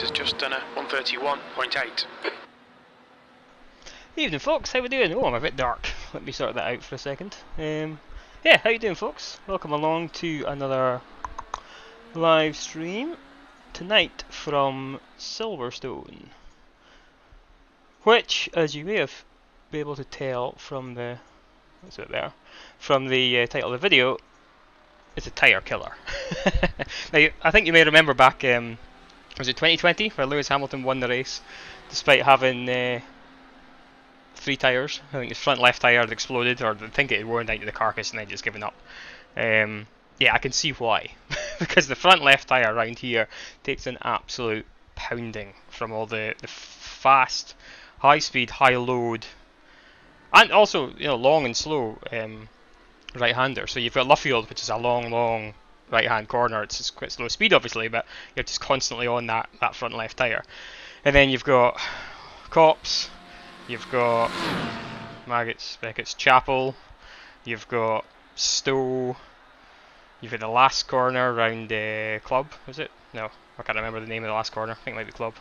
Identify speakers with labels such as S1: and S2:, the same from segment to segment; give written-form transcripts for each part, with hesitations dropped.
S1: Lead has just done a 131.8.
S2: Evening folks, how we doing? Oh, I'm a bit dark. Let me sort that out for a second. Yeah, how you doing folks? Welcome along to another live stream tonight from Silverstone. Which, as you may have been able to tell from the what's it there? From the title of the video, is a tyre killer. Now, I think you may remember back, was it 2020, where Lewis Hamilton won the race, despite having 3 tyres. I think his front left tyre had exploded, or I think it had worn down to the carcass and then just given up. Yeah, I can see why. Because the front left tyre around here takes an absolute pounding from all the fast, high speed, high load, and also long and slow right-hander. So you've got Luffield, which is a long right-hand corner. It's quite slow speed, obviously, but you're just constantly on that front left tyre. And then you've got Copse. You've got Maggots, Beckett's, Chapel. You've got Stowe. You've got the last corner around Club, was it? No, I can't remember the name of the last corner. I think it might be Club.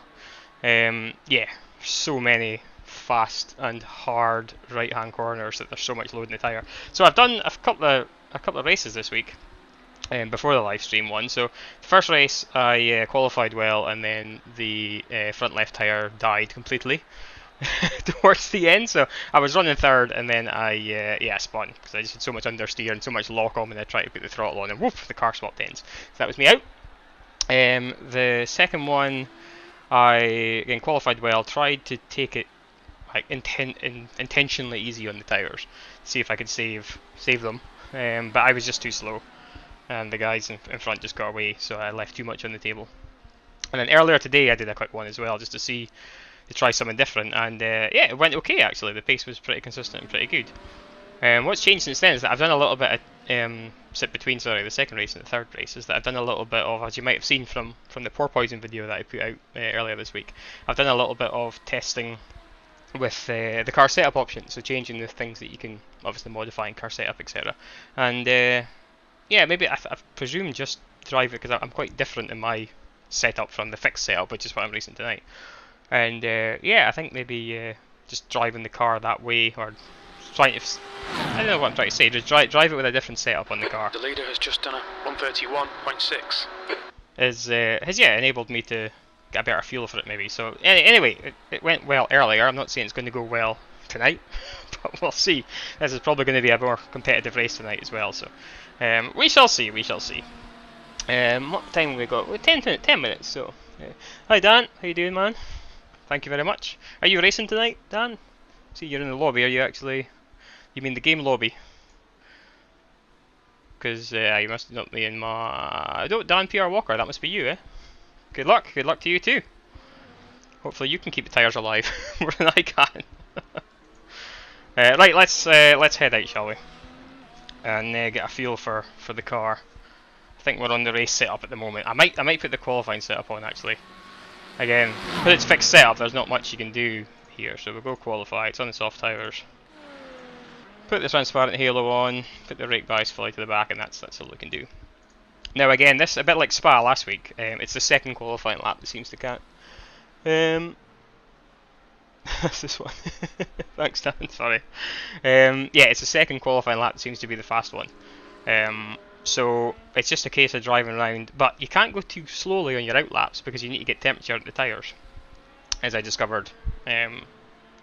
S2: Yeah, so many fast and hard right-hand corners that there's so much load in the tyre. So I've done a couple of races this week before the live stream one. So the first race I qualified well, and then the front left tyre died completely towards the end, so I was running third, and then I spun because I just had so much understeer and so much lock on when I tried to put the throttle on, and woof, the car swapped ends. So that was me out. The second one, I again qualified well, tried to take it like intentionally easy on the tyres, see if I could save them, but I was just too slow, and the guys in front just got away, so I left too much on the table. And then earlier today I did a quick one as well, just to try something different, and yeah, it went okay actually. The pace was pretty consistent and pretty good. What's changed since then is that I've done a little bit of sit between the second race and the third race, is that I've done a little bit of, as you might have seen from the porpoising video that I put out earlier this week, I've done a little bit of testing with the car setup options, so changing the things that you can obviously modify in car setup, etc. And yeah, maybe I presume just drive it, because I'm quite different in my setup from the fixed setup, which is what I'm racing tonight. And yeah, I think maybe just driving the car that way, or trying to, I don't know what I'm trying to say, just drive it with a different setup on the car.
S1: The leader has just done a 131.6.
S2: Has enabled me to get a better feel for it maybe. So anyway, it went well earlier. I'm not saying it's going to go well tonight, but we'll see. This is probably going to be a more competitive race tonight as well, so we shall see. What time have we got? Well, 10 minutes, so hi Dan, how you doing, man? Thank you very much. Are you racing tonight, Dan? See, you're in the lobby. Are you actually? You mean the game lobby? Because you must not be in my... Dan PR Walker, that must be you, eh? Good luck to you too. Hopefully you can keep the tyres alive more than I can. Right, let's head out, shall we? And get a feel for the car. I think we're on the race setup at the moment. I might put the qualifying setup on actually. Again, because it's fixed setup, there's not much you can do here, so we'll go qualify. It's on the soft tyres. Put the transparent halo on, put the rake bias fully to the back, and that's all we can do. Now again, this a bit like Spa last week. It's the second qualifying lap that seems to count. That's this one. Thanks, Dan. Sorry. Yeah, it's the second qualifying lap that seems to be the fast one. So it's just a case of driving around, but you can't go too slowly on your out laps because you need to get temperature at the tyres, as I discovered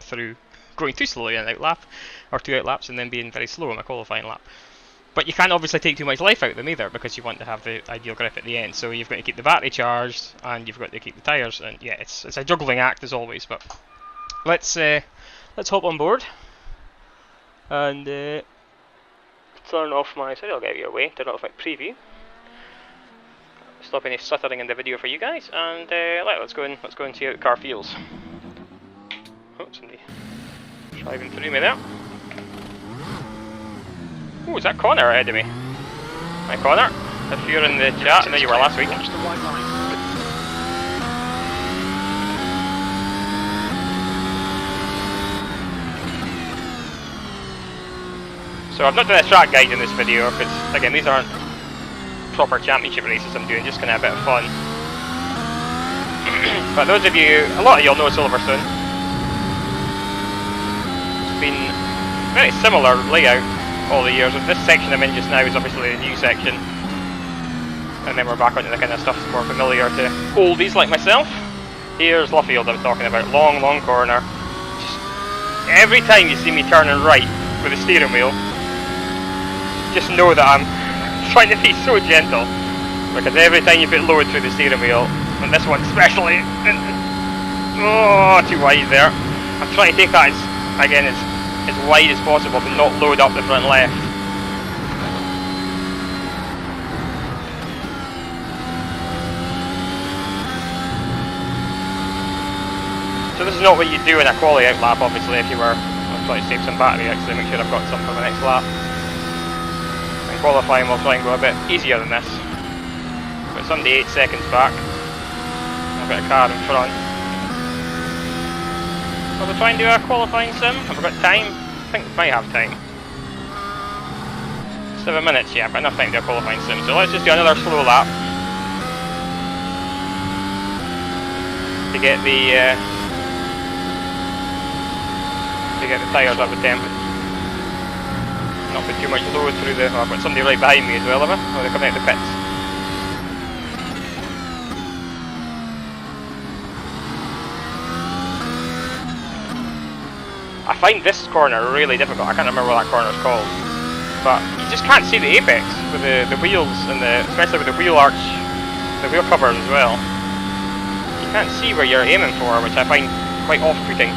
S2: through going too slowly on an out lap, or 2 out laps, and then being very slow on a qualifying lap. But you can't obviously take too much life out of them either, because you want to have the ideal grip at the end. So you've got to keep the battery charged, and you've got to keep the tyres, and yeah, it's a juggling act as always. But let's hop on board and turn off my... Sorry, I'll get out of your way. Turn off my preview. Stop any stuttering in the video for you guys, and let's go and see how the car feels. Oh, somebody driving through me there. Oh, is that Connor ahead of me? Hi Connor, if you're in the chat, I know you were last week.
S1: Watch the white line.
S2: So I've not done a track guide in this video because, again, these aren't proper championship races I'm doing, just kind of a bit of fun. But those of you, a lot of you'll know Silverstone. It's been very similar layout all the years. This section I'm in just now is obviously a new section. And then we're back onto the kind of stuff that's more familiar to oldies like myself. Here's Luffield I was talking about, long, long corner. Just every time you see me turning right with the steering wheel, just know that I'm trying to be so gentle. Because every time you put load through the steering wheel, and this one especially, oh, too wide there. I'm trying to take that as wide as possible to not load up the front left. So this is not what you do in a quali out lap, obviously. If you were, I'll try to save some battery actually, make sure I've got some for the next lap. In qualifying we'll try and go a bit easier than this. But it's only 8 seconds back. I've got a car in front. Will we try and do a qualifying sim? Have we got time? I think we might have time. 7 minutes, yeah, I've got enough time to do a qualifying sim. So let's just do another slow lap. To get the tyres up a temp. Not put too much load through the... Oh, I've got somebody right behind me as well, have I? Oh, they're coming out the pits. I find this corner really difficult. I can't remember what that corner's called. But you just can't see the apex with the wheels and especially with the wheel arch, the wheel covers as well. You can't see where you're aiming for, which I find quite off-putting.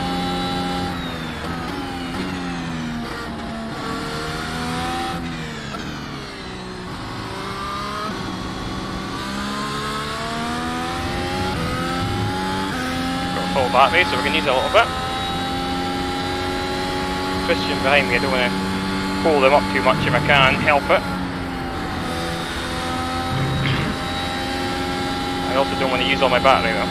S2: Full battery, so we can use it a little bit. Christian behind me, I don't want to pull them up too much if I can help it. I also don't want to use all my battery though.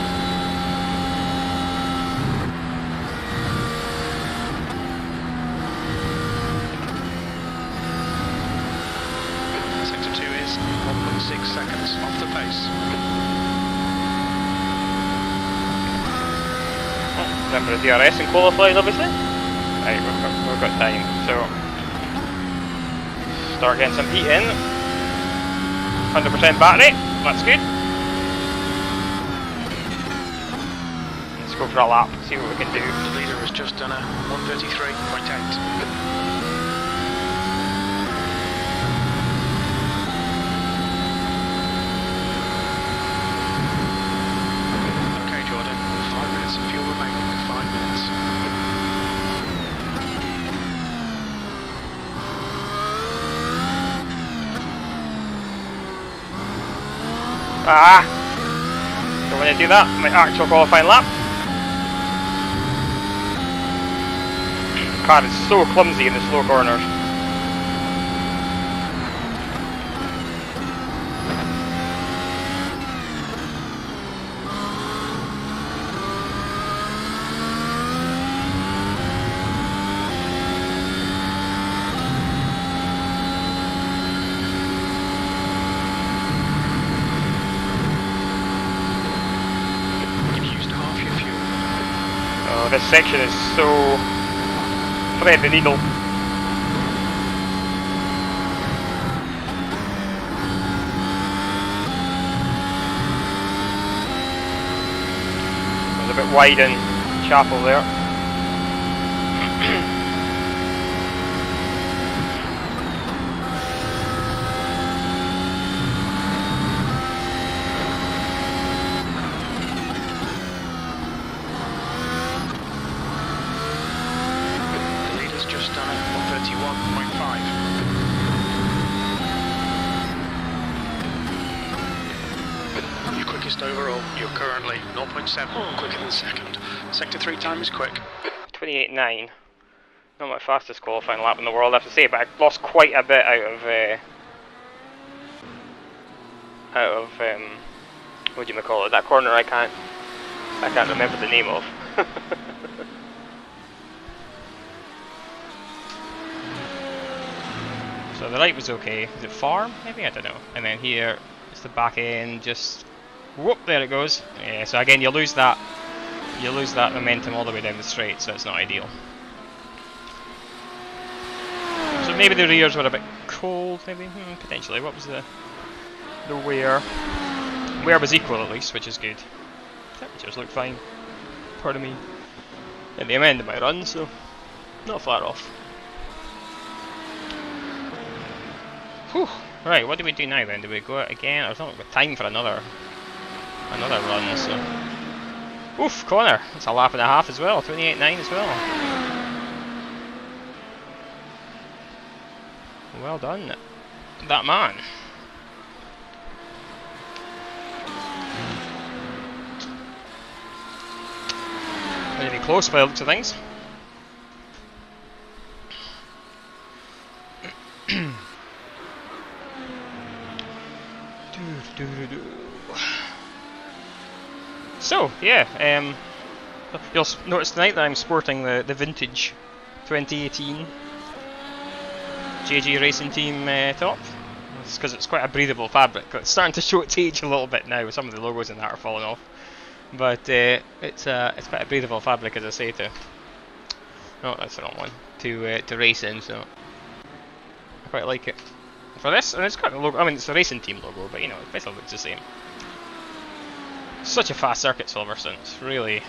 S1: Sector 2 is 1.6 seconds off the pace.
S2: Remember the DRS and qualified, obviously. Right, we've got time, so start getting some heat in. 100% battery, that's good. Let's go for a lap, see what we can do.
S1: The leader has just done a 133.8.
S2: Ah! Don't want to do that, my actual qualifying lap. The car is so clumsy in the slow corners. This section is so thread the needle. It's a bit wide in Chapel there.
S1: Overall, you're currently 0.7 quicker than second. Sector 3 time is quick.
S2: 28.9. Not my fastest qualifying lap in the world, I have to say, but I lost quite a bit out of what do you call it? That corner I can't remember the name of. So the right was okay. Is it farm? Maybe, I don't know. And then here it's the back end, just Whoop, there it goes. Yeah, so again, you lose that momentum all the way down the straight, so it's not ideal. So maybe the rears were a bit cold, maybe, potentially. What was the wear? Wear was equal at least, which is good. Temperatures look fine, pardon me, at the end of my run, so not far off. Whew. Right, what do we do now then? Do we go out again? I don't have time for another run, so... Oof, corner! That's a lap and a half as well, 28.9 as well. Well done, that man. Really close by the looks of things. So, yeah, you'll notice tonight that I'm sporting the vintage 2018 JG Racing Team top. It's because it's quite a breathable fabric. It's starting to show its age a little bit now. Some of the logos in that are falling off, but it's quite a breathable fabric, as I say. No, that's the wrong one. To race in, so I quite like it for this. And it's got the logo. I mean, it's the Racing Team logo, but you know, it basically looks the same. Such a fast circuit, Silverstone. It's really.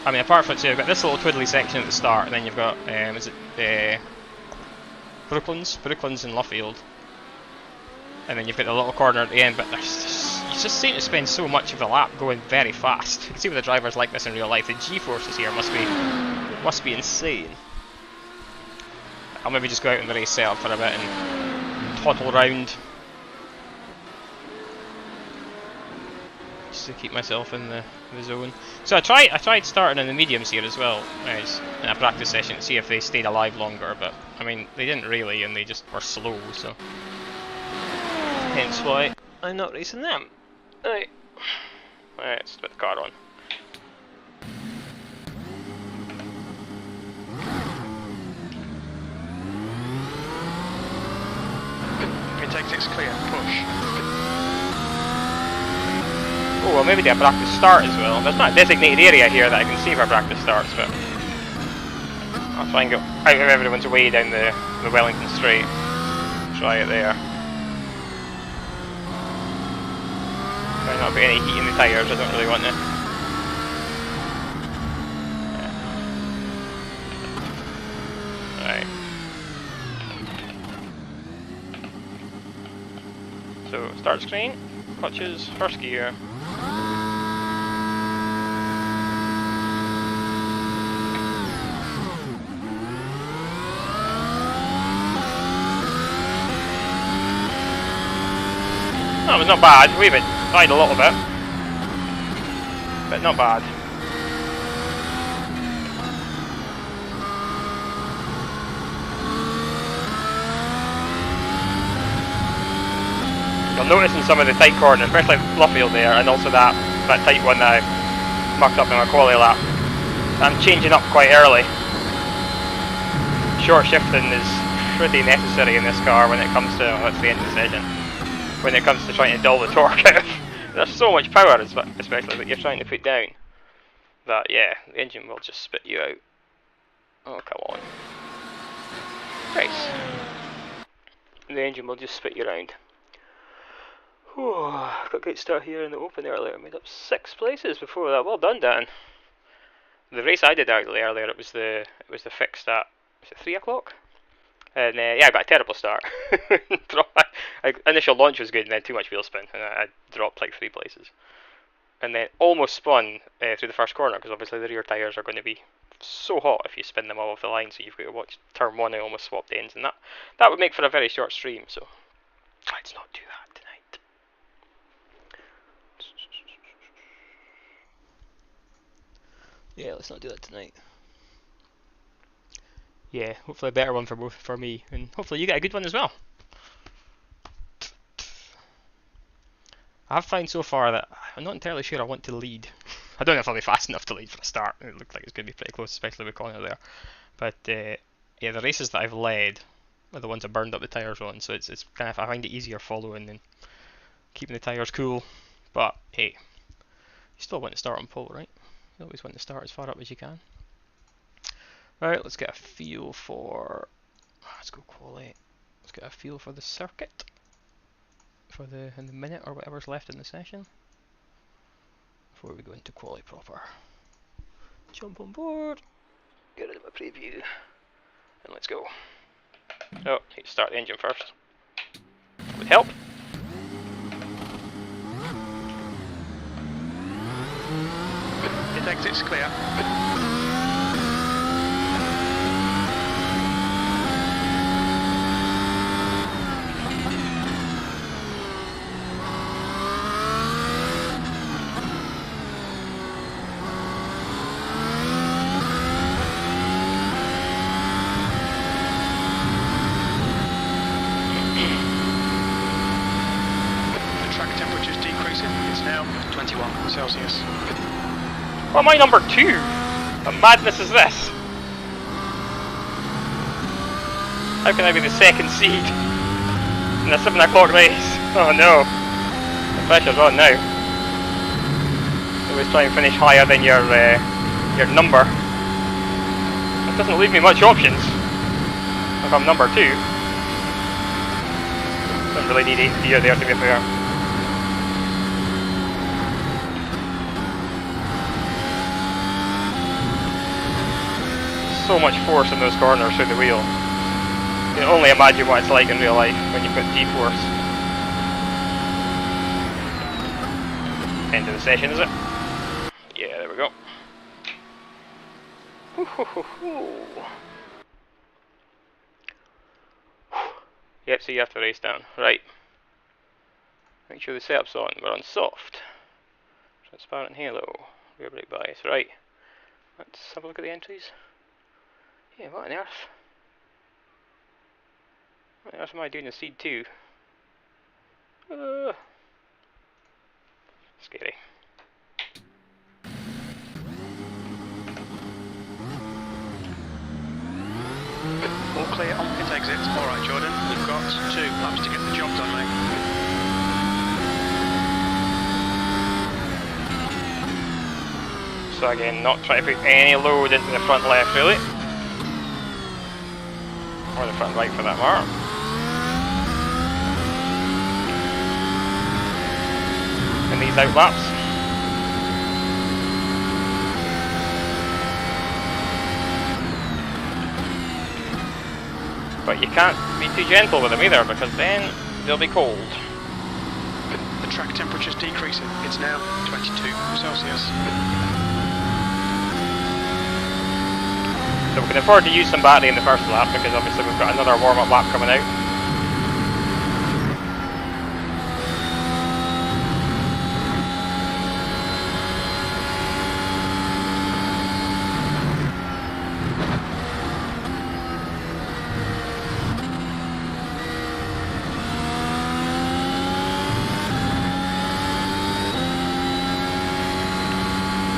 S2: I mean, apart from it, so you've got this little twiddly section at the start, and then you've got is it Brooklands and Luffield, and then you've got the little corner at the end. But you just seem to spend so much of the lap going very fast. You can see with the drivers like this in real life. The G-forces here must be insane. I'll maybe just go out in the race setup for a bit and toddle around, just to keep myself in the zone. So I tried starting in the mediums here as well, in a practice session, to see if they stayed alive longer, but I mean they didn't really, and they just were slow, so hence why I'm not racing them. Right, let's put the car on.
S1: Your tactics clear, push.
S2: Oh, well, maybe they have practice start as well. There's not a designated area here that I can see where practice starts, but I'll try and go out of everyone's way down the Wellington Straight. Try it there. Try not to put any heat in the tyres, I don't really want it. Right. So, start screen, clutches, first gear. No, it was not bad. We died a little bit, but not bad. You'll notice in some of the tight corners, especially Luffield there, and also that tight one that I mucked up in my quali lap, I'm changing up quite early. Short shifting is pretty necessary in this car when it comes to, that's the end of the session, when it comes to trying to dull the torque out. There's so much power, especially that you're trying to put down, that yeah, the engine will just spit you out. Oh, come on. Nice. The engine will just spit you around. Got a great start here in the open earlier. I made up 6 places before that. Well done, Dan. The race I did actually earlier, it was the fixed at, was it 3 o'clock? And yeah, I got a terrible start. Initial launch was good, and then too much wheel spin, and I dropped like 3 places. And then almost spun through the first corner, because obviously the rear tyres are going to be so hot if you spin them all off the line, so you've got to watch turn 1 and almost swap the ends, and that would make for a very short stream, so let's not do that tonight. Yeah, let's not do that tonight. Yeah, hopefully a better one for me, and hopefully you get a good one as well. I've found so far that I'm not entirely sure I want to lead. I don't know if I'll be fast enough to lead for a start. It looks like it's going to be pretty close, especially with Connor there. But yeah, the races that I've led are the ones I burned up the tyres on, so it's kind of, I find it easier following than keeping the tyres cool. But hey, you still want to start on pole, right? You always want to start as far up as you can. Right, let's get a feel for. Let's go quali. Let's get a feel for the circuit for in the minute or whatever's left in the session before we go into quali proper. Jump on board. Get rid of my preview, and let's go. Oh, need to start the engine first. That would help.
S1: It exits clear. Celsius.
S2: Well, am I number 2? What madness is this? How can I be the second seed in a 7 o'clock race? Oh no. The pressure's on now. Always try and finish higher than your number. It doesn't leave me much options if I'm number 2. Don't really need 8th gear there, to be fair. So much force in those corners through the wheel. You can only imagine what it's like in real life when you put G-force. End of the session, is it? Yeah, there we go. Yep, so you have to race down. Right. Make sure the setup's on. We're on soft. Transparent halo. Rear brake bias. Right. Let's have a look at the entries. Yeah, what on earth? What on earth am I doing in seed 2? Scary.
S1: All clear on pit exit. Alright, Jordan, you've got 2 laps to get the job done, mate.
S2: So again, not trying to put any load into the front left, really. Or the front right for that matter. In these out laps. But you can't be too gentle with them either, because then they'll be cold.
S1: The track temperature's decreasing. It's now 22 Celsius.
S2: So we can afford to use some battery in the first lap, because obviously we've got another warm-up lap coming out.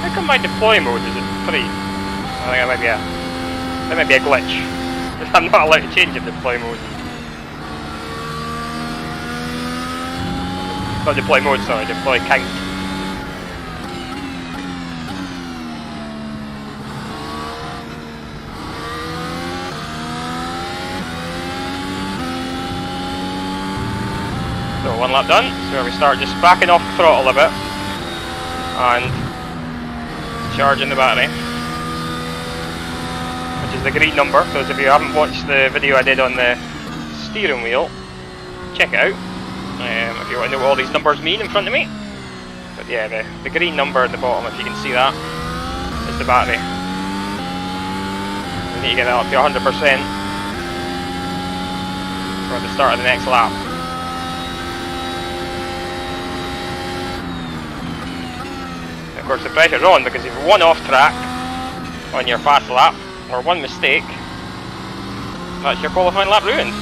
S2: How come my deploy mode is at 3? I think that might be a glitch. I'm not allowed to change the deploy mode. Not deploy mode, sorry, deploy count. So 1 lap done, so we start just backing off the throttle a bit and charging the battery, which is the green number. Those of you who haven't watched the video I did on the steering wheel, check it out if you want to know what all these numbers mean in front of me. But yeah, the green number at the bottom, if you can see that, is the battery. We need to get that up to 100% for the start of the next lap. Of course the pressure's on, because if you're 1 off track on your fast lap, or 1 mistake, that's your qualifying lap ruined.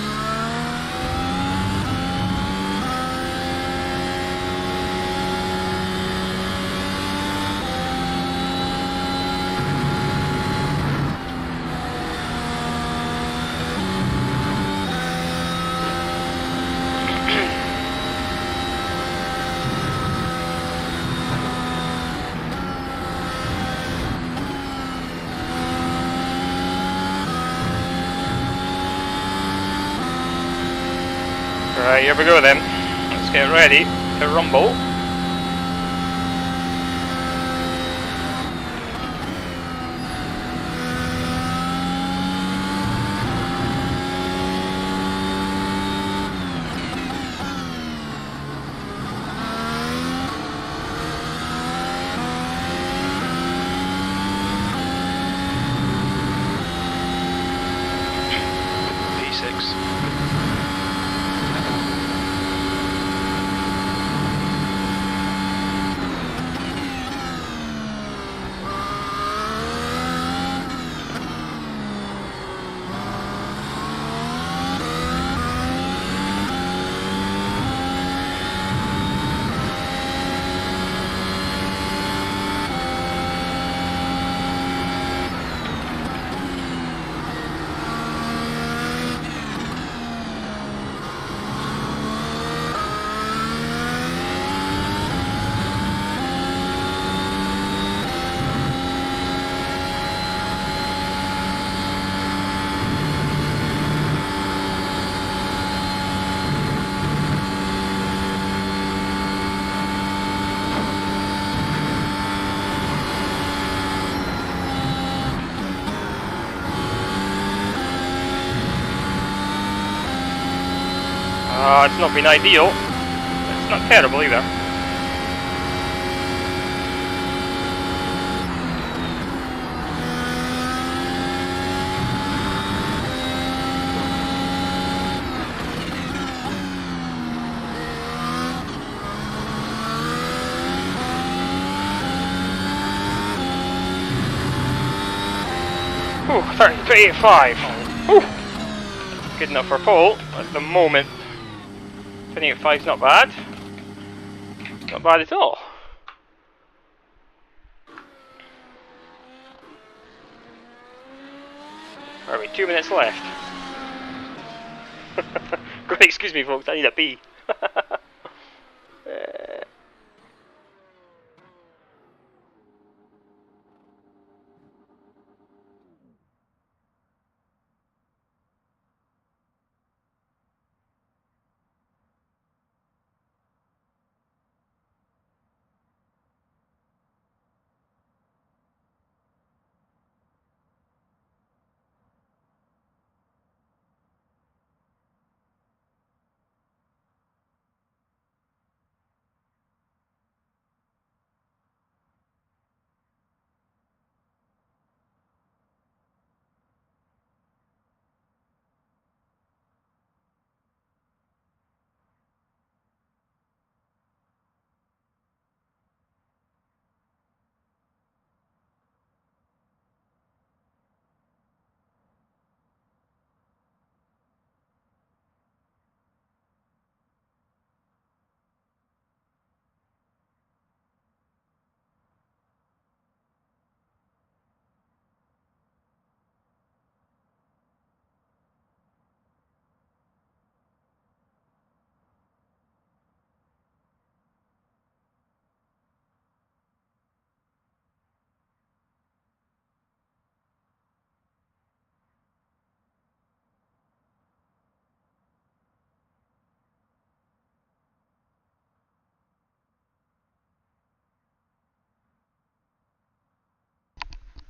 S2: Right, here we go then. Let's get ready to rumble. It's not been ideal. It's not terrible either. Ooh, 38.5. Ooh. Good enough for pole at the moment. 28.5 is not bad. Not bad at all. Are we 2 minutes left? Great, excuse me folks, I need a pee.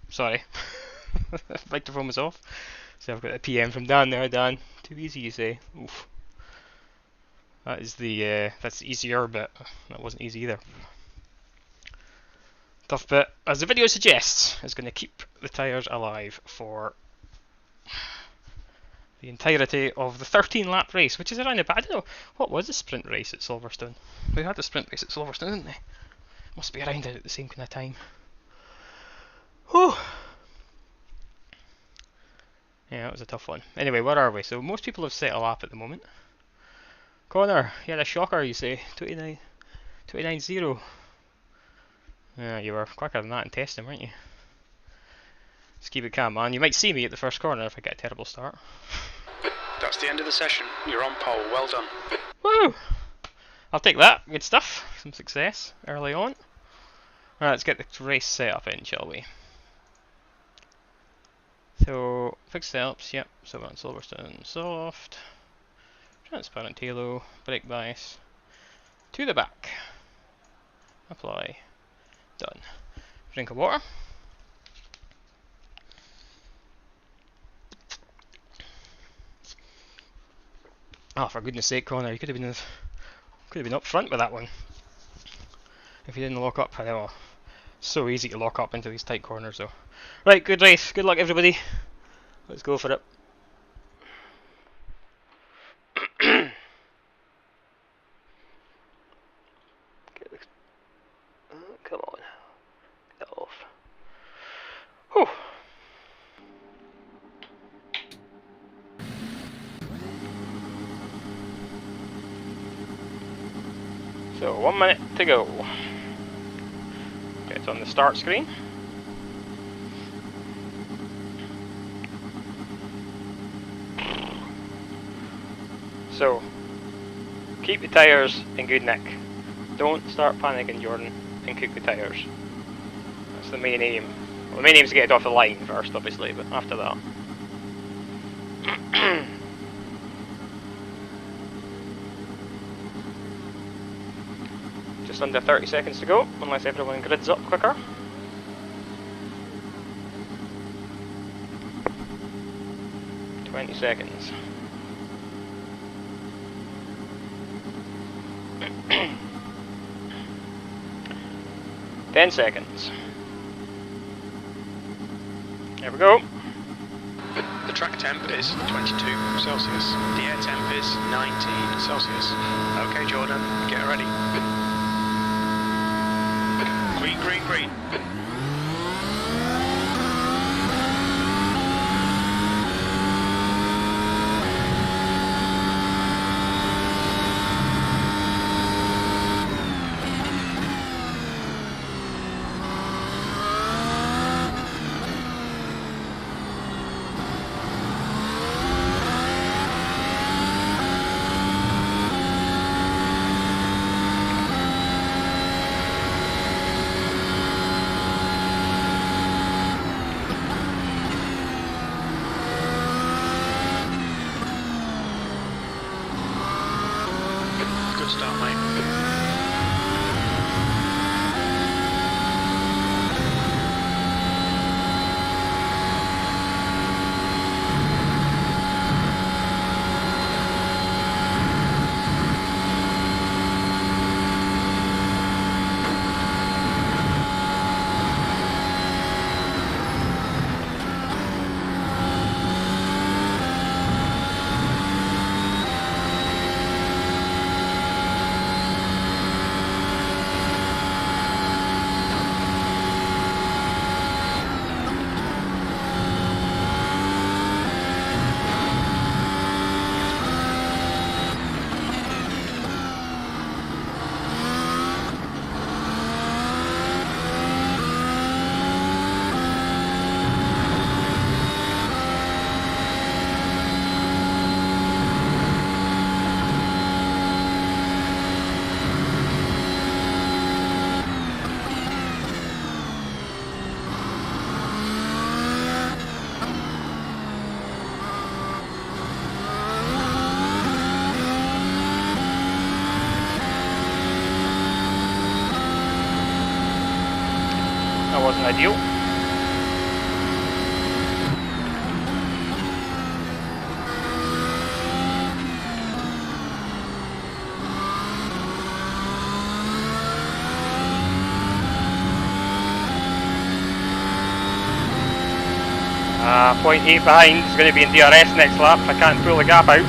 S2: Sorry. Microphone was off. So I've got a PM from Dan there. Dan, too easy you say. Oof. That is the that's the easier bit. That wasn't easy either. Tough bit, as the video suggests, is going to keep the tyres alive for the entirety of the 13 lap race, which is around about, I don't know, what was the sprint race at Silverstone? They had the sprint race at Silverstone, didn't they? Must be around at the same kind of time. Whew. Yeah, that was a tough one. Anyway, where are we? So most people have set a lap at the moment. Connor, you had a shocker, you say. 29.0. Yeah, you were quicker than that in testing, weren't you? Just keep it calm, man. You might see me at the first corner if I get a terrible start.
S1: That's the end of the session. You're on pole. Well done.
S2: Woo! I'll take that. Good stuff. Some success early on. Alright, let's get the race set up in, shall we? So, fixed setups, yep. So we're on Silverstone soft. Transparent halo, brake bias, to the back, apply, done. Drink of water. Oh, for goodness sake, Connor, you could have been up front with that one. If you didn't lock up, I know. So easy to lock up into these tight corners though. Right, good race, good luck everybody. Let's go for it. Come on. Get off. Whew. So 1 minute to go. It's on the start screen. So keep the tyres in good nick. Don't start panicking, Jordan, and cook the tyres. That's the main aim. Well, the main aim is to get it off the line first, obviously, but after that. Just under 30 seconds to go, unless everyone grids up quicker. Seconds. 10 seconds. There we go.
S1: The track temp is 22 Celsius. The air temp is 19 Celsius. Okay, Jordan, get ready. Green, green, green. Start, mate.
S2: That wasn't ideal. .8 behind is going to be in DRS next lap. I can't pull the gap out.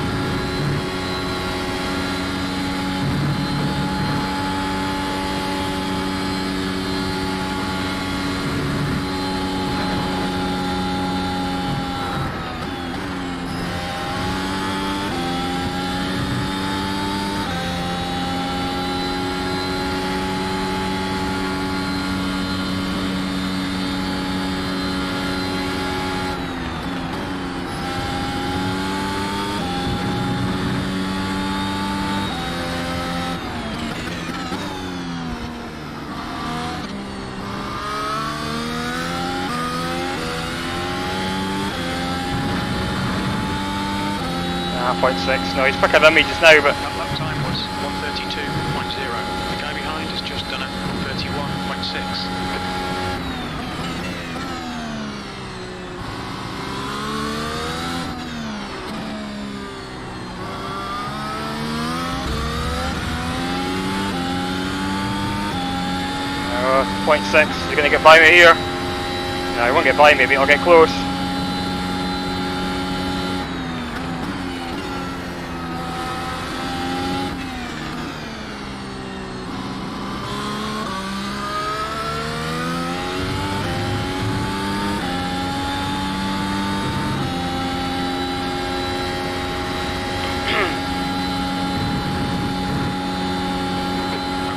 S2: 0.6. No, he's quicker than me just now, but
S1: That lap time was 1:32.0. The guy behind has just done it 31.6.
S2: Oh, 0.6. He's going to get by me here. No, he won't get by me, but I'll get close.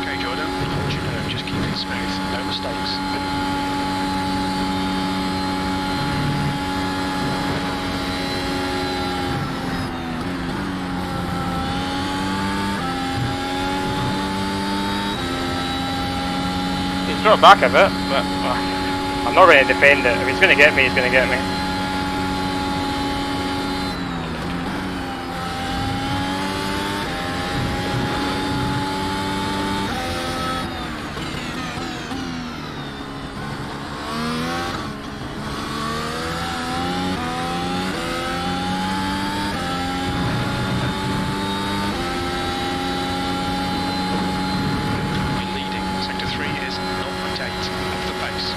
S1: Okay, Jordan, hold your nerve, just keep it smooth, no mistakes.
S2: He's dropped back a bit, but I'm not going to defend it. If he's going to get me, he's going to get me.
S1: You're leading, sector 3 is 0.8 off the pace.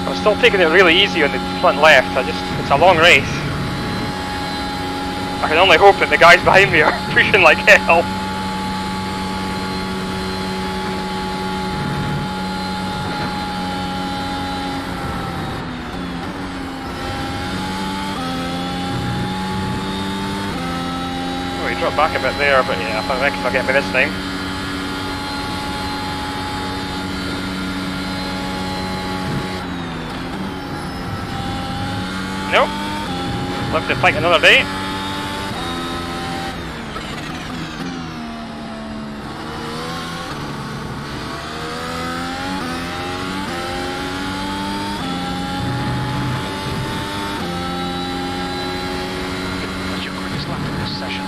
S2: I'm still taking it really easy on the front left. It's a long race. I can only hope that the guys behind me are pushing like hell. Oh, he dropped back a bit there, but yeah, I reckon he'll get me this time. Nope. Live to fight another day.
S1: That's your quickest lap in this session.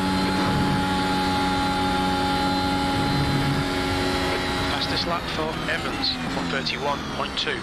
S1: Fastest lap for Evans, 1:31.2.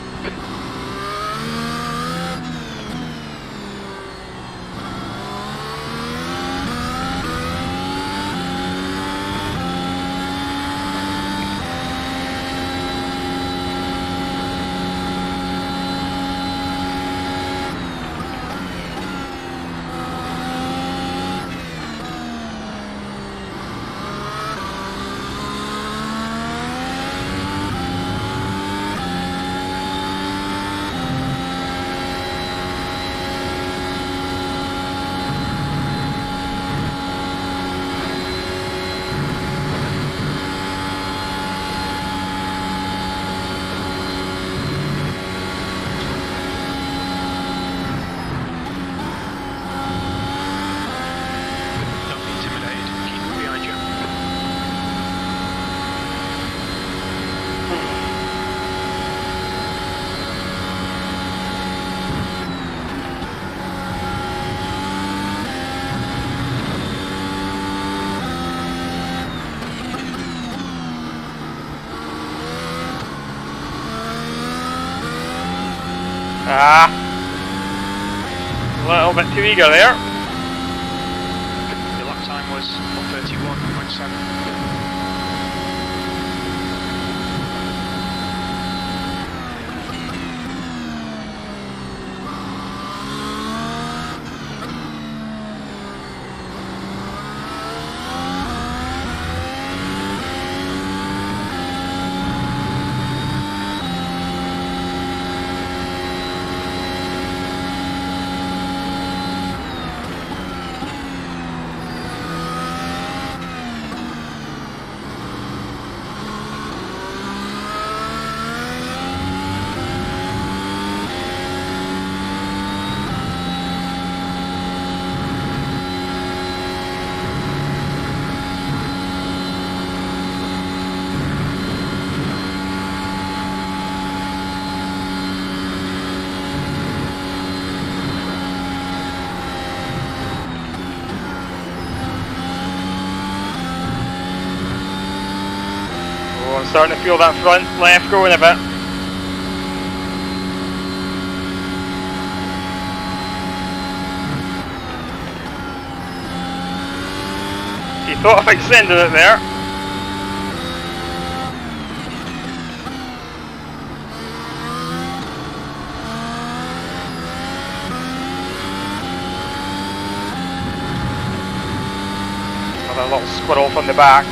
S2: Ah, a little bit too eager there.
S1: Your lap time was 1:31.7.
S2: starting to feel that front left going a bit. He thought of extending it there. Another little squirrel from the back.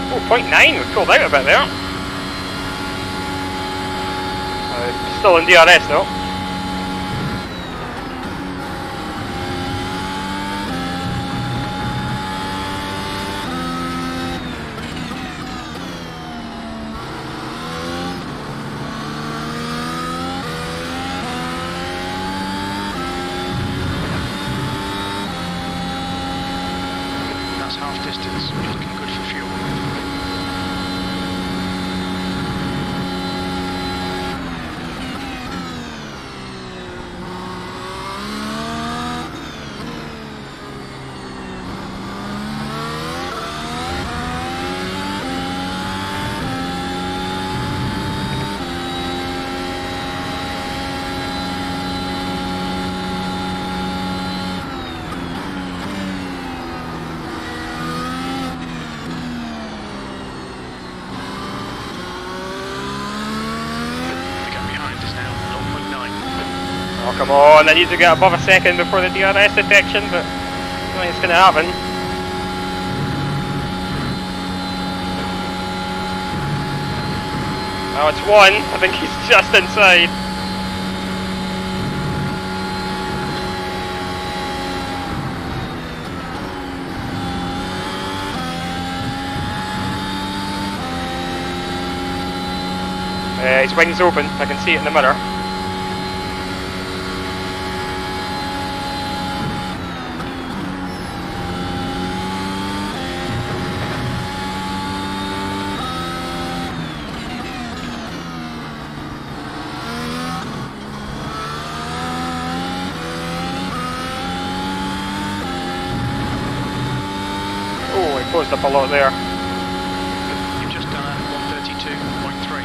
S2: Oh, 0.9, we pulled out a bit there. Still in DRS though.
S1: That's half distance, looking good for fuel.
S2: Oh, come on, I need to get above a second before the DRS detection, but I don't think it's going to happen. Oh, it's 1. I think he's just inside. His wings open, I can see it in the mirror. Oh, he closed up a lot there.
S1: You've just done 132.3.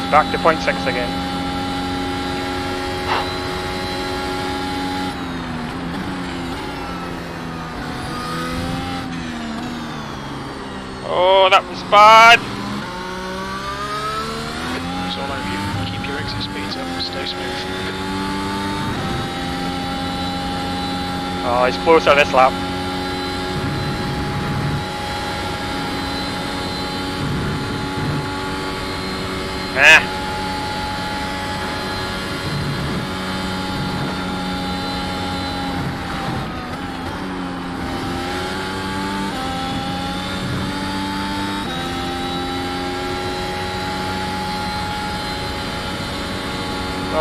S2: Back to 0.6 again. Oh, that was bad.
S1: It's all over you. Keep your exit speeds up, stay smooth.
S2: Oh, he's closer this lap. Ah.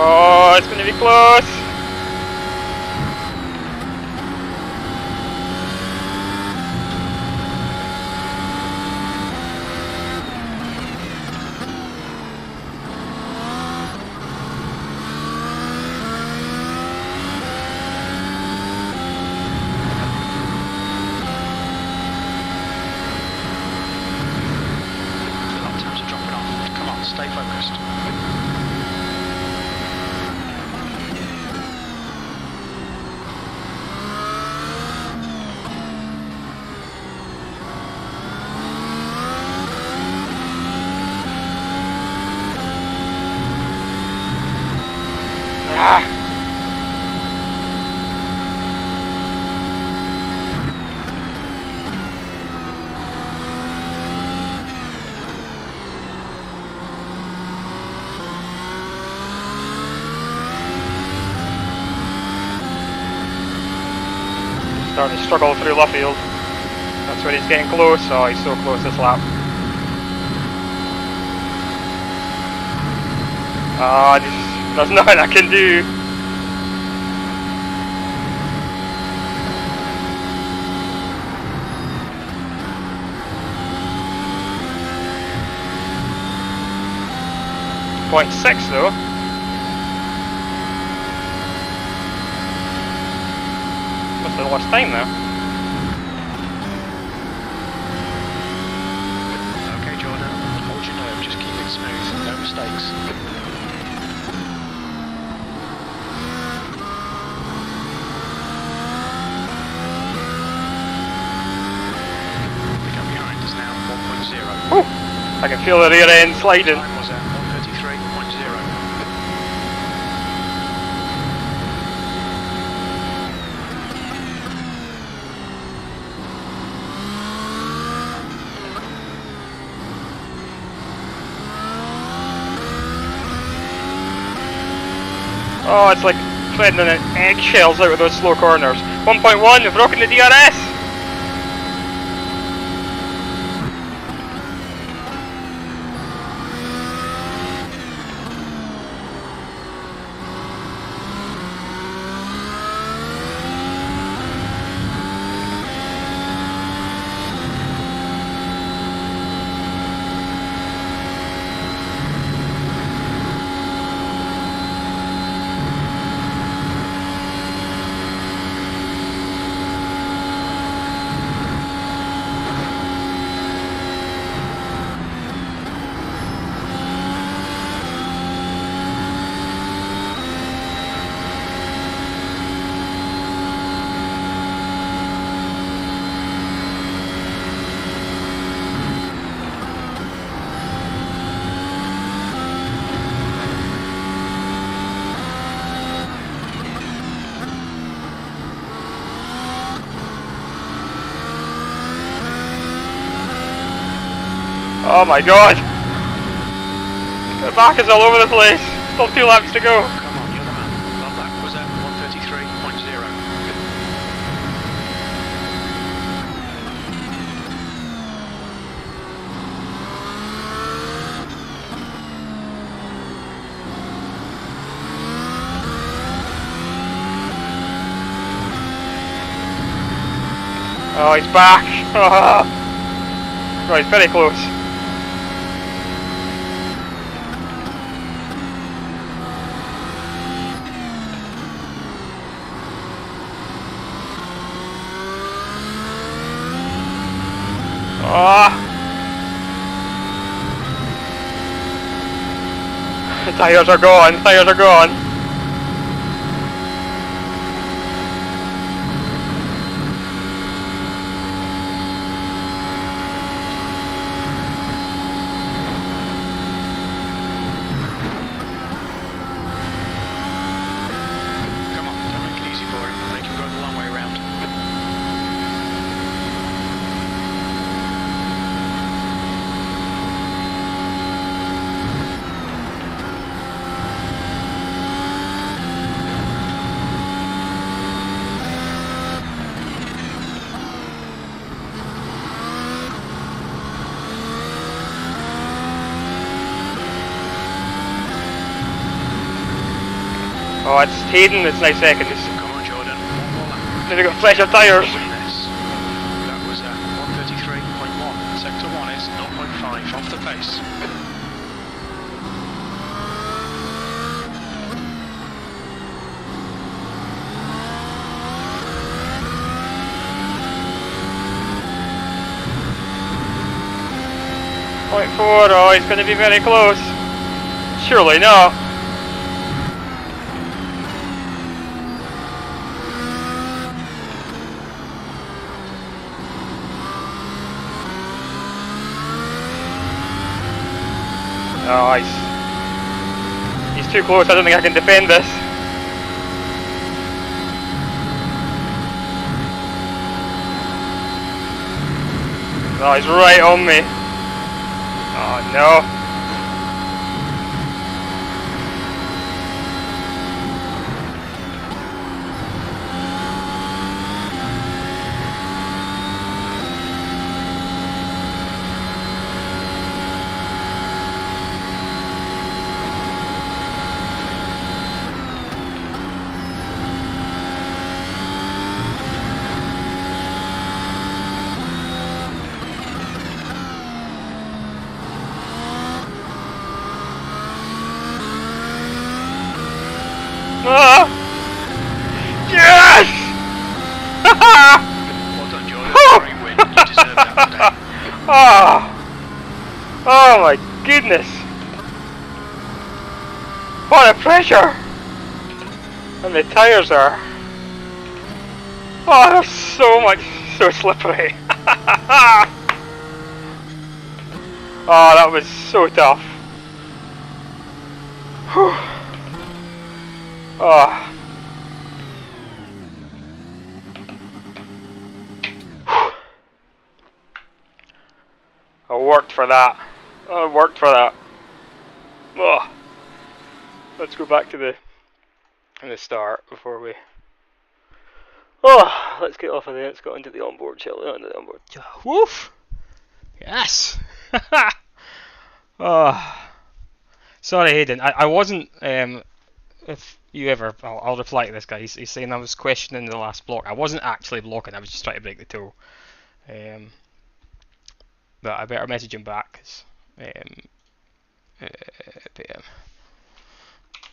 S2: Oh, it's going to be close. Starting to struggle through Luffield. That's when he's getting close. Oh, he's so close this lap. Ah, there's nothing I can do. .6 though. Must have lost time there.
S1: Okay, Jordan, hold your nerve, just keep it smooth, no mistakes. The gap behind is now 1.0.
S2: Woo! I can feel the rear end sliding.
S1: Time was at 1:33.0.
S2: Oh, it's like treading on eggshells out of those slow corners. 1.1, we've broken the DRS! Oh my god! The back is all over the place. Still 2 laps to go.
S1: Come on, you're the man. That lap was at 1:33.0.
S2: Oh, he's back! Oh, he's very close. Oh. The tyres are gone, tyres are gone.
S1: Come on, don't make it easy for him. Make him go the long way around.
S2: Oh, it's Hayden, it's 9 seconds.
S1: Come on, Jordan. One more lap.
S2: They've got fresher tyres.
S1: That was at 1:33.1. Sector 1 is 0.5 off the pace.
S2: Point 4, oh, he's going to be very close. Surely not. Oh, he's too close, I don't think I can defend this. Oh, he's right on me. Oh no. Oh my goodness! What a pressure! And the tyres are... Oh, they're so slippery. Oh, that was so tough. Whew. Oh. I worked for that. I worked for that. Oh. Let's go back to the start before we... Oh, let's get off of there. Let's go into the onboard, shall we? Into the onboard. Woof! Yes! Oh. Sorry, Hayden. I wasn't... if you ever... I'll reply to this guy. He's saying I was questioning the last block. I wasn't actually blocking. I was just trying to break the toe. But I better message him back. Cause,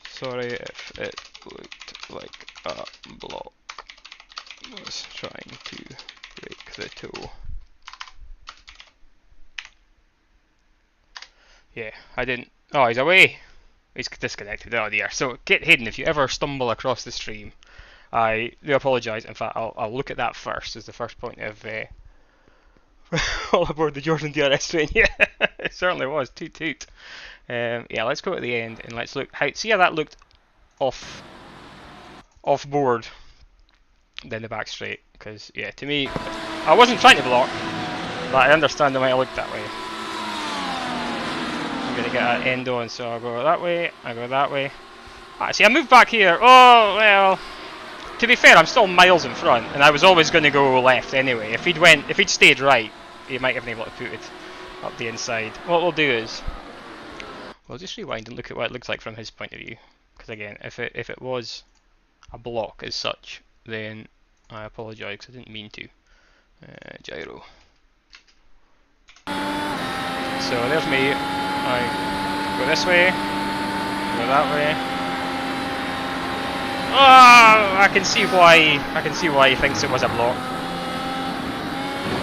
S2: sorry if it looked like a block. Was trying to break the toe. Yeah, I didn't. Oh, he's away. He's disconnected. Oh dear. So, Hayden, if you ever stumble across the stream, I do apologise. In fact, I'll look at that first as the first point of all aboard the Jordan DRS train. Yeah, it certainly was. Toot toot. Yeah, let's go to the end and let's look. See how that looked off board. Then the back straight, because yeah, to me, I wasn't trying to block, but I understand the way it looked that way. I'm gonna get an end on, so I'll go that way, I go that way. See, I moved back here. Oh well. To be fair, I'm still miles in front, and I was always going to go left anyway. If he'd stayed right, he might have been able to put it up the inside. What we'll do is, we'll just rewind and look at what it looks like from his point of view. Because again, if it was a block as such, then I apologise because I didn't mean to. Gyro. So there's me. I go this way, go that way. Oh, I can see why he thinks it was a block.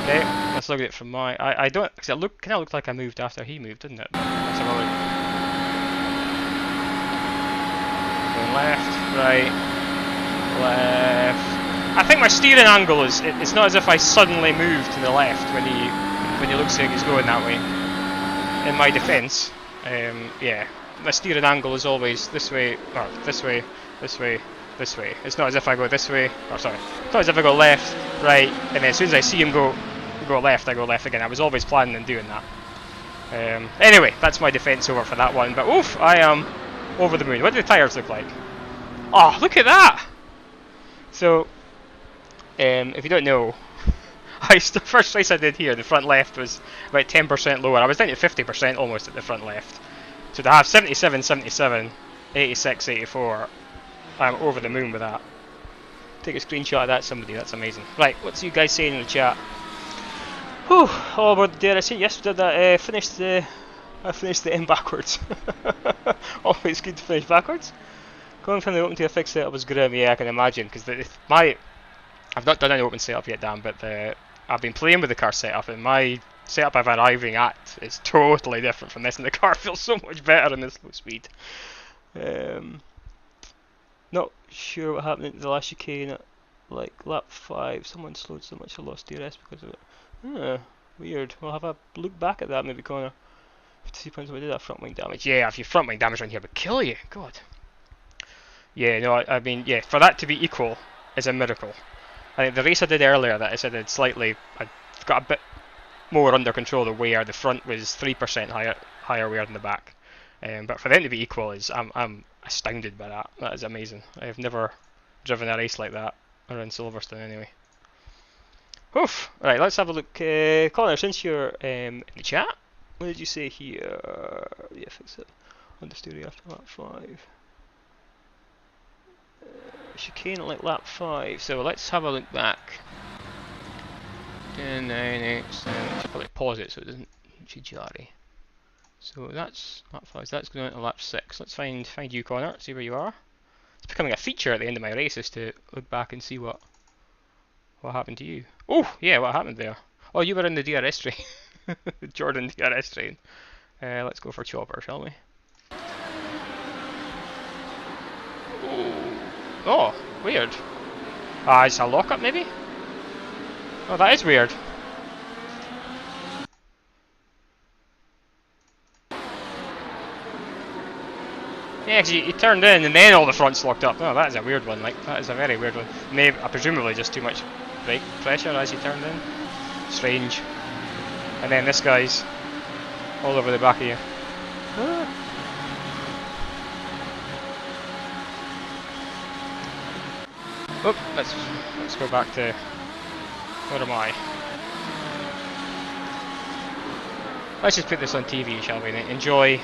S2: Okay, let's look at it from my. I don't. Cause it kind of looked like I moved after he moved, didn't it? Let's have a look. Going left, right, left. I think my steering angle is. It's not as if I suddenly moved to the left when he looks like he's going that way. In my defence, yeah, my steering angle is always this way, or this way, this way. This way. It's not as if I go this way. Oh, sorry. It's not as if I go left, right, and then as soon as I see him go left, I go left again. I was always planning on doing that. Anyway, that's my defence over for that one. But oof, I am over the moon. What do the tyres look like? Oh, look at that! So, if you don't know, the first race I did here, the front left was about 10% lower. I was down to 50% almost at the front left. So to have 77, 77, 86, 84. I'm over the moon with that. Take a screenshot of that, somebody. That's amazing. Right, what's you guys saying in the chat? Whew, all aboard the DRS. Yes, we did that. I finished the end backwards. Always good to finish backwards. Going from the open to a fixed setup was grim. Yeah, I can imagine. Because I've not done any open setup yet, Dan. But I've been playing with the car setup, and my setup I'm arriving at is totally different from this, and the car feels so much better in this low speed. Not sure what happened at the last chicane at like lap 5. Someone slowed so much I lost DRS because of it. Weird. We'll have a look back at that maybe, Connor. 50 points away, did that front wing damage. Yeah, if your front wing damage around here would kill you. God. Yeah, no, I mean, yeah, for that to be equal is a miracle. I think the race I did earlier that I said I'd got a bit more under control of wear. The front was 3% higher wear than the back. But for them to be equal is, I'm astounded by that. That is amazing. I have never driven a race like that around Silverstone anyway. Oof. Right, let's have a look. Connor, since you're in the chat, what did you say here? Yeah, fix it. On the stereo after lap 5. Chicane at like lap 5. So let's have a look back. 10, 9, 8, 7. Should probably pause it so it doesn't jarry. So that's lap 5, so that's going on to lap 6. Let's find you, Connor, see where you are. It's becoming a feature at the end of my races to look back and see what happened to you. Oh, yeah, what happened there? Oh, you were in the DRS train. Jordan DRS train. Let's go for chopper, shall we? Ooh. Oh, weird. It's a lockup maybe? Oh, that is weird. Yeah, because you turned in and then all the fronts locked up. Oh, that is a weird one, like, that is a very weird one. Maybe, presumably just too much brake pressure as you turned in. Strange. And then this guy's all over the back of you. Oh, let's go back to, where am I? Let's just put this on TV, shall we? And enjoy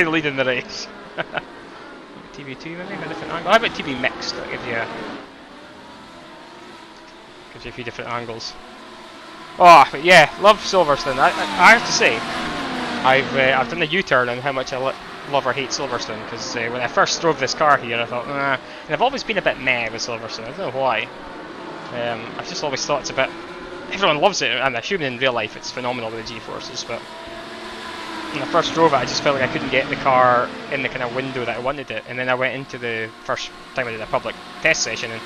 S2: leading the race. TV2 maybe, a different angle. How about TV mixed? That gives you a few different angles. Oh, but yeah, love Silverstone. I have to say, I've done a U-turn on how much I love or hate Silverstone, because when I first drove this car here, I thought, nah. And I've always been a bit meh with Silverstone. I don't know why. I've just always thought it's a bit. Everyone loves it, and I'm assuming in real life it's phenomenal with the G-forces, but when I first drove it, I just felt like I couldn't get the car in the kind of window that I wanted it. And then I went into the first time I did a public test session, and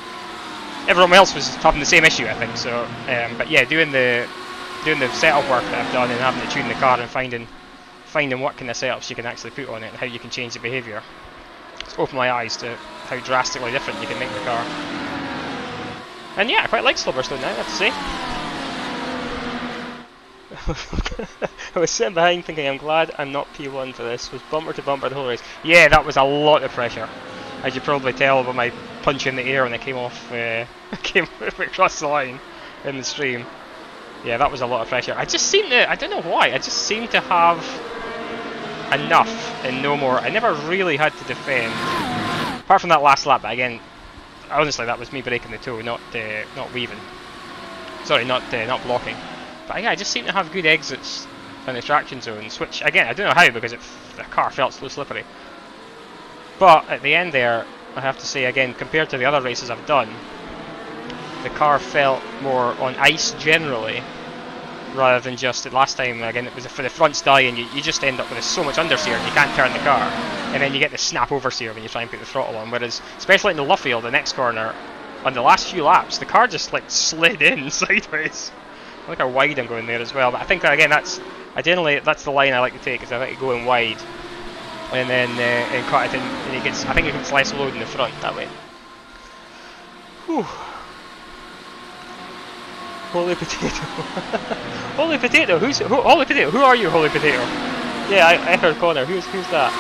S2: everyone else was having the same issue, I think. So, but yeah, doing the setup work that I've done and having to tune the car and finding what kind of setups you can actually put on it and how you can change the behaviour, it's opened my eyes to how drastically different you can make the car. And yeah, I quite like Silverstone now, I have to say. I was sitting behind thinking, I'm glad I'm not P1 for this. Was bumper to bumper the whole race. Yeah, that was a lot of pressure, as you probably tell by my punch in the air when I came off, came across the line in the stream. Yeah, that was a lot of pressure. I just seem to, I don't know why, I just seem to have enough and no more. I never really had to defend, apart from that last lap. But again, honestly, that was me breaking the toe, not weaving. Sorry, not blocking. But yeah, I just seem to have good exits and extraction zones, which again, I don't know how, because the car felt so slippery. But at the end there, I have to say again, compared to the other races I've done, the car felt more on ice generally, rather than just the last time. Again, it was for the fronts dying, you just end up with so much understeer and you can't turn the car, and then you get the snap oversteer when you try and put the throttle on. Whereas, especially in the Luffield, the next corner, on the last few laps, the car just like slid in sideways. I like how wide I'm going there as well. But I think again, that's the line I like to take, is I like to go in wide, and then and cut it in, and I think it gets less load in the front that way. Whew. Holy potato. Holy potato, Holy potato, who are you, Holy potato? Yeah, I heard Connor, who's that?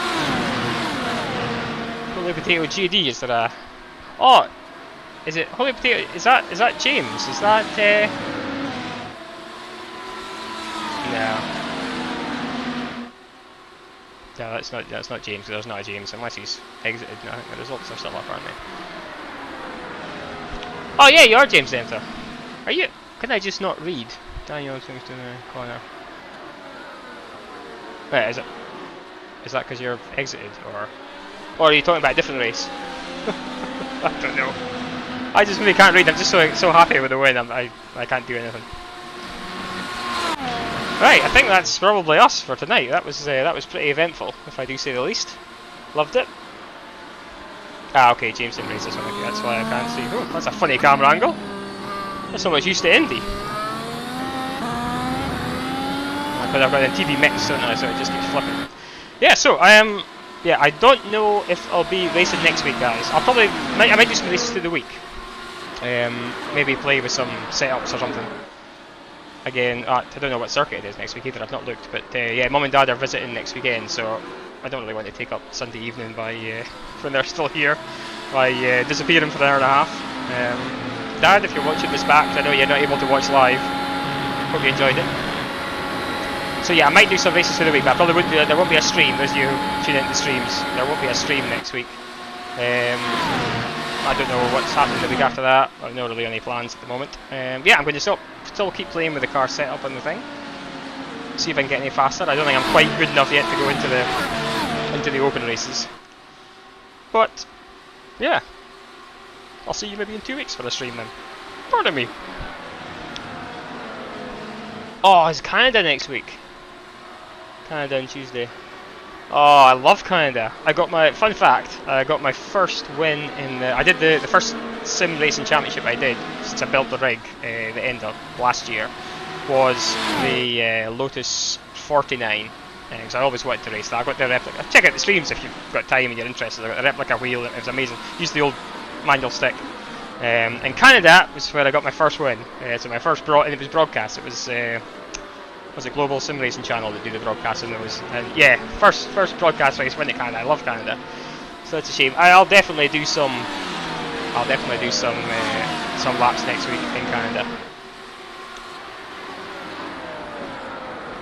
S2: Holy potato GD, is there a... Oh, is it Holy potato, is that James? Is that No, that's not James. There's not a James unless he's exited. No, I think the results are still up, aren't they? Oh yeah, you are James Enter. Are you? Can I just not read? Daniel seems to the corner. Wait, is that because you're exited, or are you talking about a different race? I don't know. I just really can't read. I'm just so happy with the win. I can't do anything. Right, I think that's probably us for tonight. That was pretty eventful, if I do say the least. Loved it. Ah, okay, James didn't raise this one. Okay, that's why I can't see. Oh, that's a funny camera angle. That's so much used to Indy. But I've got a TV mix, don't I? So it just keeps flipping. Yeah, so yeah, I don't know if I'll be racing next week, guys. I might do some races through the week. Maybe play with some setups or something. Again, I don't know what circuit it is next week either, I've not looked, but yeah, Mum and Dad are visiting next weekend, so I don't really want to take up Sunday evening by when they're still here, by disappearing for an hour and a half. Dad, if you're watching this back, I know you're not able to watch live, hope you enjoyed it. So yeah, I might do some races for the week, but I probably wouldn't there won't be a stream, as you tune into the streams, there won't be a stream next week. I don't know what's happening the week after that. I have no really any plans at the moment. Yeah, I'm going to still keep playing with the car setup on the thing. See if I can get any faster. I don't think I'm quite good enough yet to go into the open races. But yeah, I'll see you maybe in 2 weeks for a stream then. Pardon me. Oh, it's Canada next week. Canada on Tuesday. Oh, I love Canada. I got my fun fact. I got my first win in the. I did the first sim racing championship I did since I built the rig. The end of last year was the Lotus 49. Because I always wanted to race that. I got the replica. Check out the streams if you've got time and you're interested. I got the replica wheel. It was amazing. Used the old manual stick. And Canada was where I got my first win. So my first and it was broadcast. It was a global sim racing channel that do the broadcasting. It was, and yeah, first broadcast race went to Canada. I love Canada, so it's a shame. I'll definitely do some laps next week in Canada.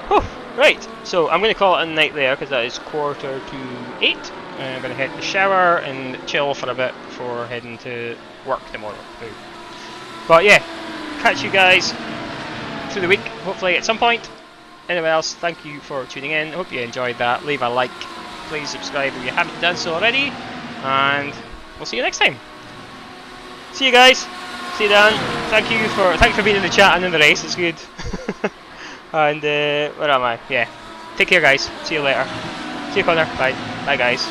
S2: Whew, right, so I'm going to call it a night there because that is 7:45. I'm going to head to the shower and chill for a bit before heading to work tomorrow. But yeah, catch you guys through the week, hopefully at some point. Anyway else, thank you for tuning in. Hope you enjoyed that. Leave a like, please subscribe if you haven't done so already, and we'll see you next time. See you guys. See you Dan. Thanks for being in the chat and in the race. It's good. And where am I? Yeah. Take care, guys. See you later. See you, Connor. Bye. Bye, guys.